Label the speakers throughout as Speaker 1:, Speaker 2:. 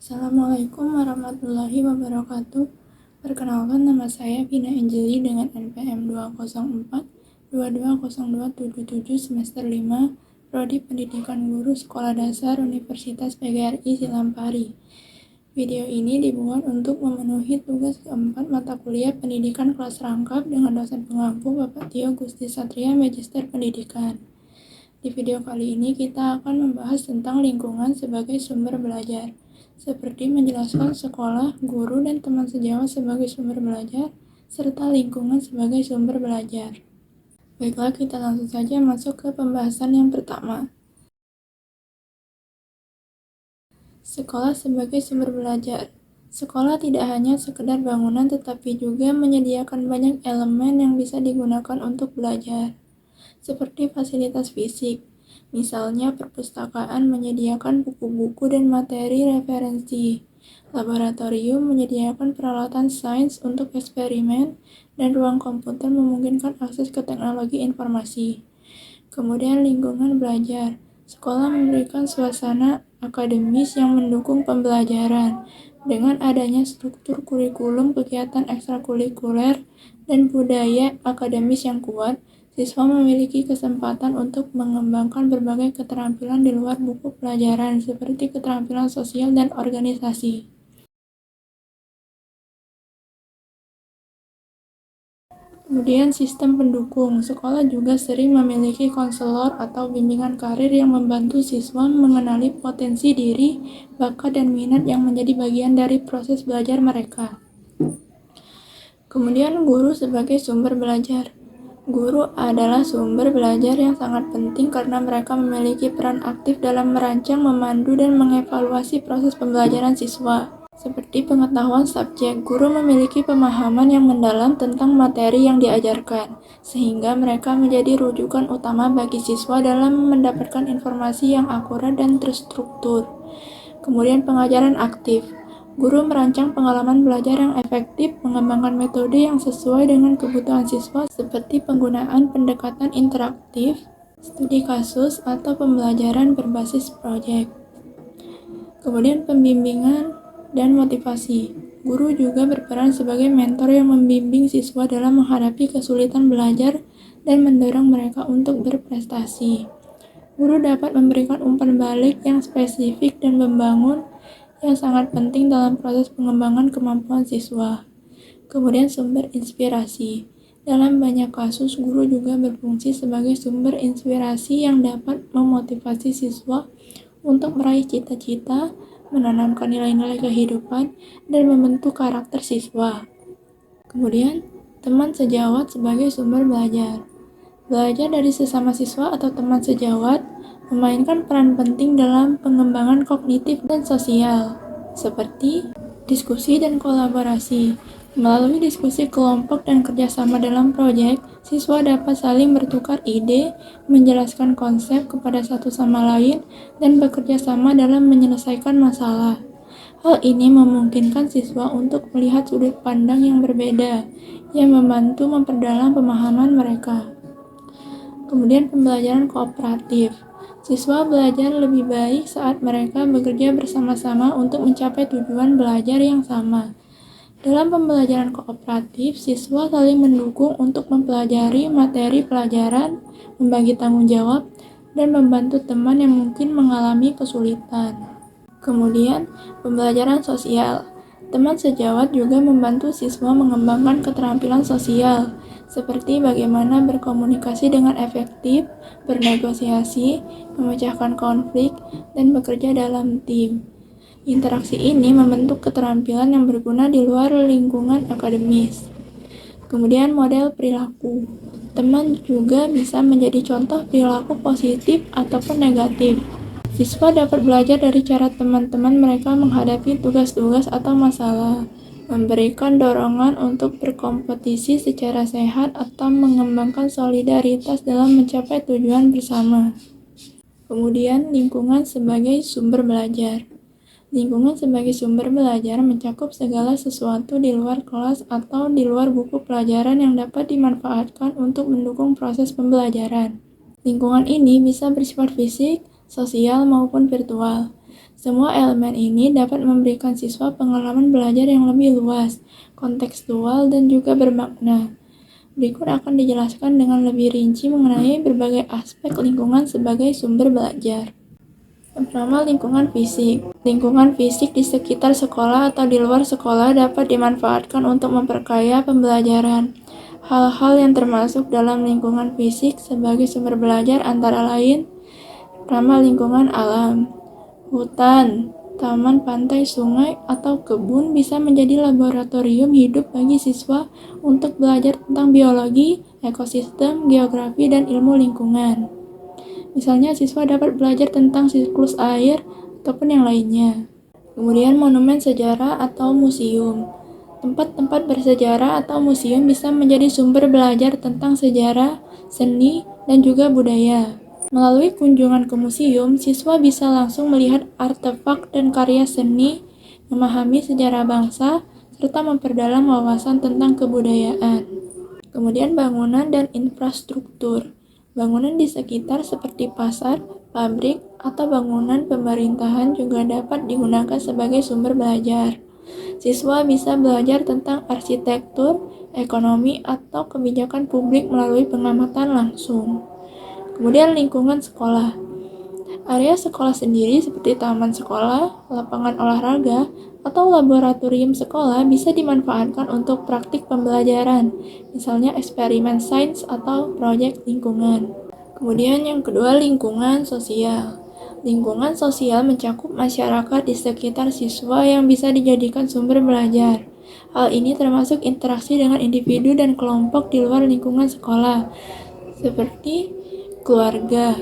Speaker 1: Assalamualaikum warahmatullahi wabarakatuh. Perkenalkan, nama saya Vina Anjeli dengan NPM 204-220277 semester 5, Prodi Pendidikan Guru Sekolah Dasar Universitas PGRI Silampari. Video ini dibuat untuk memenuhi tugas keempat mata kuliah pendidikan kelas rangkap dengan dosen pengampu Bapak Tio Gusti Satria, Magister Pendidikan. Di video kali ini kita akan membahas tentang lingkungan sebagai sumber belajar, seperti menjelaskan sekolah, guru, dan teman sejawat sebagai sumber belajar, serta lingkungan sebagai sumber belajar. Baiklah, kita langsung saja masuk ke pembahasan yang pertama. Sekolah sebagai sumber belajar. Sekolah tidak hanya sekedar bangunan, tetapi juga menyediakan banyak elemen yang bisa digunakan untuk belajar, seperti fasilitas fisik. Misalnya, perpustakaan menyediakan buku-buku dan materi referensi. Laboratorium menyediakan peralatan sains untuk eksperimen, dan ruang komputer memungkinkan akses ke teknologi informasi. Kemudian, lingkungan belajar. Sekolah memberikan suasana akademis yang mendukung pembelajaran. Dengan adanya struktur kurikulum, kegiatan ekstrakurikuler, dan budaya akademis yang kuat, siswa memiliki kesempatan untuk mengembangkan berbagai keterampilan di luar buku pelajaran, seperti keterampilan sosial dan organisasi. Kemudian sistem pendukung. Sekolah juga sering memiliki konselor atau bimbingan karir yang membantu siswa mengenali potensi diri, bakat, dan minat yang menjadi bagian dari proses belajar mereka. Kemudian guru sebagai sumber belajar. Guru adalah sumber belajar yang sangat penting karena mereka memiliki peran aktif dalam merancang, memandu, dan mengevaluasi proses pembelajaran siswa. Seperti pengetahuan subjek, guru memiliki pemahaman yang mendalam tentang materi yang diajarkan, sehingga mereka menjadi rujukan utama bagi siswa dalam mendapatkan informasi yang akurat dan terstruktur. Kemudian pengajaran aktif. Guru merancang pengalaman belajar yang efektif, mengembangkan metode yang sesuai dengan kebutuhan siswa seperti penggunaan pendekatan interaktif, studi kasus, atau pembelajaran berbasis proyek. Kemudian pembimbingan dan motivasi. Guru juga berperan sebagai mentor yang membimbing siswa dalam menghadapi kesulitan belajar dan mendorong mereka untuk berprestasi. Guru dapat memberikan umpan balik yang spesifik dan membangun yang sangat penting dalam proses pengembangan kemampuan siswa. Kemudian sumber inspirasi. Dalam banyak kasus, guru juga berfungsi sebagai sumber inspirasi yang dapat memotivasi siswa untuk meraih cita-cita, menanamkan nilai-nilai kehidupan, dan membentuk karakter siswa. Kemudian, teman sejawat sebagai sumber belajar. Belajar dari sesama siswa atau teman sejawat memainkan peran penting dalam pengembangan kognitif dan sosial, seperti diskusi dan kolaborasi. Melalui diskusi kelompok dan kerjasama dalam proyek, siswa dapat saling bertukar ide, menjelaskan konsep kepada satu sama lain, dan bekerja sama dalam menyelesaikan masalah. Hal ini memungkinkan siswa untuk melihat sudut pandang yang berbeda, yang membantu memperdalam pemahaman mereka. Kemudian pembelajaran kooperatif. Siswa belajar lebih baik saat mereka bekerja bersama-sama untuk mencapai tujuan belajar yang sama. Dalam pembelajaran kooperatif, siswa saling mendukung untuk mempelajari materi pelajaran, membagi tanggung jawab, dan membantu teman yang mungkin mengalami kesulitan. Kemudian, pembelajaran sosial. Teman sejawat juga membantu siswa mengembangkan keterampilan sosial, seperti bagaimana berkomunikasi dengan efektif, bernegosiasi, memecahkan konflik, dan bekerja dalam tim. Interaksi ini membentuk keterampilan yang berguna di luar lingkungan akademis. Kemudian model perilaku. Teman juga bisa menjadi contoh perilaku positif ataupun negatif. Siswa dapat belajar dari cara teman-teman mereka menghadapi tugas-tugas atau masalah, memberikan dorongan untuk berkompetisi secara sehat atau mengembangkan solidaritas dalam mencapai tujuan bersama. Kemudian, lingkungan sebagai sumber belajar. Lingkungan sebagai sumber belajar mencakup segala sesuatu di luar kelas atau di luar buku pelajaran yang dapat dimanfaatkan untuk mendukung proses pembelajaran. Lingkungan ini bisa bersifat fisik, sosial, maupun virtual. Semua elemen ini dapat memberikan siswa pengalaman belajar yang lebih luas, kontekstual, dan juga bermakna. Berikut akan dijelaskan dengan lebih rinci mengenai berbagai aspek lingkungan sebagai sumber belajar. Pertama, lingkungan fisik. Lingkungan fisik di sekitar sekolah atau di luar sekolah dapat dimanfaatkan untuk memperkaya pembelajaran. Hal-hal yang termasuk dalam lingkungan fisik sebagai sumber belajar antara lain: pertama, lingkungan alam. Hutan, taman, pantai, sungai, atau kebun bisa menjadi laboratorium hidup bagi siswa untuk belajar tentang biologi, ekosistem, geografi, dan ilmu lingkungan. Misalnya, siswa dapat belajar tentang siklus air ataupun yang lainnya. Kemudian, monumen sejarah atau museum. Tempat-tempat bersejarah atau museum bisa menjadi sumber belajar tentang sejarah, seni, dan juga budaya. Melalui kunjungan ke museum, siswa bisa langsung melihat artefak dan karya seni, memahami sejarah bangsa, serta memperdalam wawasan tentang kebudayaan. Kemudian, bangunan dan infrastruktur. Bangunan di sekitar seperti pasar, pabrik, atau bangunan pemerintahan juga dapat digunakan sebagai sumber belajar. Siswa bisa belajar tentang arsitektur, ekonomi, atau kebijakan publik melalui pengamatan langsung. Kemudian, lingkungan sekolah. Area sekolah sendiri seperti taman sekolah, lapangan olahraga, atau laboratorium sekolah bisa dimanfaatkan untuk praktik pembelajaran, misalnya eksperimen sains atau proyek lingkungan. Kemudian yang kedua, lingkungan sosial. Lingkungan sosial mencakup masyarakat di sekitar siswa yang bisa dijadikan sumber belajar. Hal ini termasuk interaksi dengan individu dan kelompok di luar lingkungan sekolah, seperti keluarga.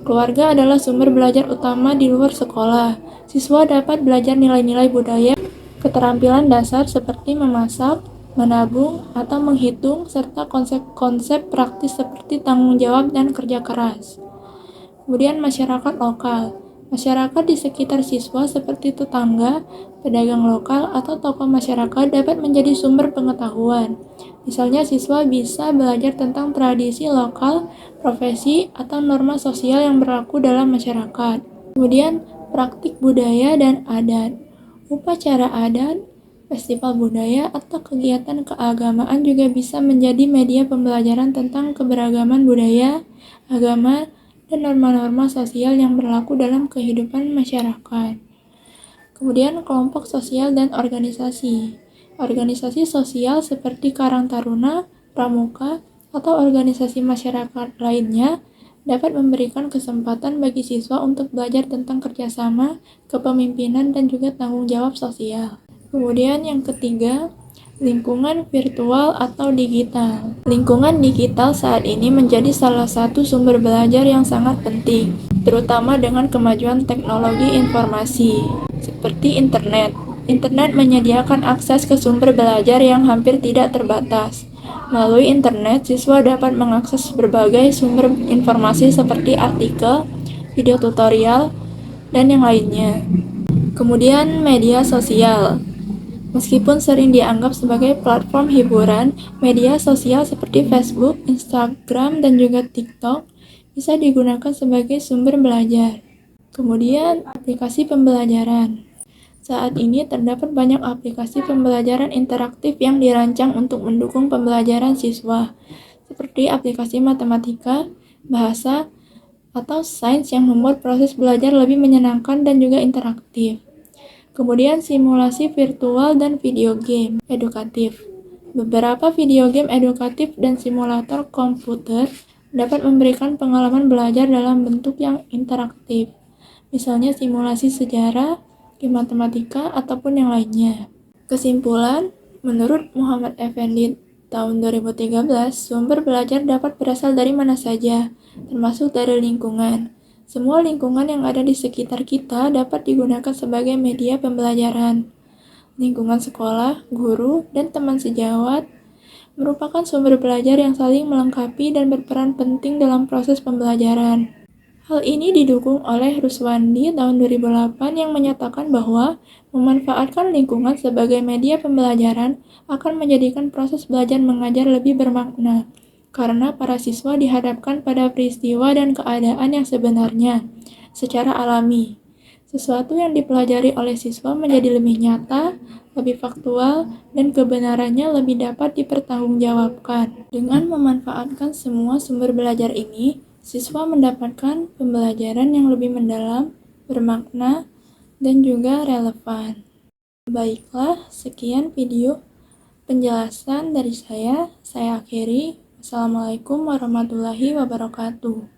Speaker 1: Keluarga adalah sumber belajar utama di luar sekolah. Siswa dapat belajar nilai-nilai budaya, keterampilan dasar seperti memasak, menabung, atau menghitung, serta konsep-konsep praktis seperti tanggung jawab dan kerja keras. Kemudian masyarakat lokal. Masyarakat di sekitar siswa seperti tetangga, pedagang lokal, atau tokoh masyarakat dapat menjadi sumber pengetahuan. Misalnya, siswa bisa belajar tentang tradisi lokal, profesi, atau norma sosial yang berlaku dalam masyarakat. Kemudian, praktik budaya dan adat. Upacara adat, festival budaya, atau kegiatan keagamaan juga bisa menjadi media pembelajaran tentang keberagaman budaya, agama, dan norma-norma sosial yang berlaku dalam kehidupan masyarakat. Kemudian, kelompok sosial dan organisasi. Organisasi sosial seperti Karang Taruna, Pramuka, atau organisasi masyarakat lainnya dapat memberikan kesempatan bagi siswa untuk belajar tentang kerjasama, kepemimpinan, dan juga tanggung jawab sosial. Kemudian yang ketiga, lingkungan virtual atau digital. Lingkungan digital saat ini menjadi salah satu sumber belajar yang sangat penting, terutama dengan kemajuan teknologi informasi, seperti internet. Internet menyediakan akses ke sumber belajar yang hampir tidak terbatas. Melalui internet, siswa dapat mengakses berbagai sumber informasi seperti artikel, video tutorial, dan yang lainnya. Kemudian media sosial. Meskipun sering dianggap sebagai platform hiburan, media sosial seperti Facebook, Instagram, dan juga TikTok bisa digunakan sebagai sumber belajar. Kemudian, aplikasi pembelajaran. Saat ini terdapat banyak aplikasi pembelajaran interaktif yang dirancang untuk mendukung pembelajaran siswa, seperti aplikasi matematika, bahasa, atau sains yang membuat proses belajar lebih menyenangkan dan juga interaktif. Kemudian simulasi virtual dan video game edukatif. Beberapa video game edukatif dan simulator komputer dapat memberikan pengalaman belajar dalam bentuk yang interaktif. Misalnya simulasi sejarah, game matematika, ataupun yang lainnya. Kesimpulan, menurut Muhammad Effendi tahun 2013, sumber belajar dapat berasal dari mana saja, termasuk dari lingkungan. Semua lingkungan yang ada di sekitar kita dapat digunakan sebagai media pembelajaran. Lingkungan sekolah, guru, dan teman sejawat merupakan sumber belajar yang saling melengkapi dan berperan penting dalam proses pembelajaran. Hal ini didukung oleh Ruswandi tahun 2008 yang menyatakan bahwa memanfaatkan lingkungan sebagai media pembelajaran akan menjadikan proses belajar mengajar lebih bermakna. Karena para siswa dihadapkan pada peristiwa dan keadaan yang sebenarnya, secara alami. Sesuatu yang dipelajari oleh siswa menjadi lebih nyata, lebih faktual, dan kebenarannya lebih dapat dipertanggungjawabkan. Dengan memanfaatkan semua sumber belajar ini, siswa mendapatkan pembelajaran yang lebih mendalam, bermakna, dan juga relevan. Baiklah, sekian video penjelasan dari saya. Saya akhiri. Wassalamualaikum warahmatullahi wabarakatuh.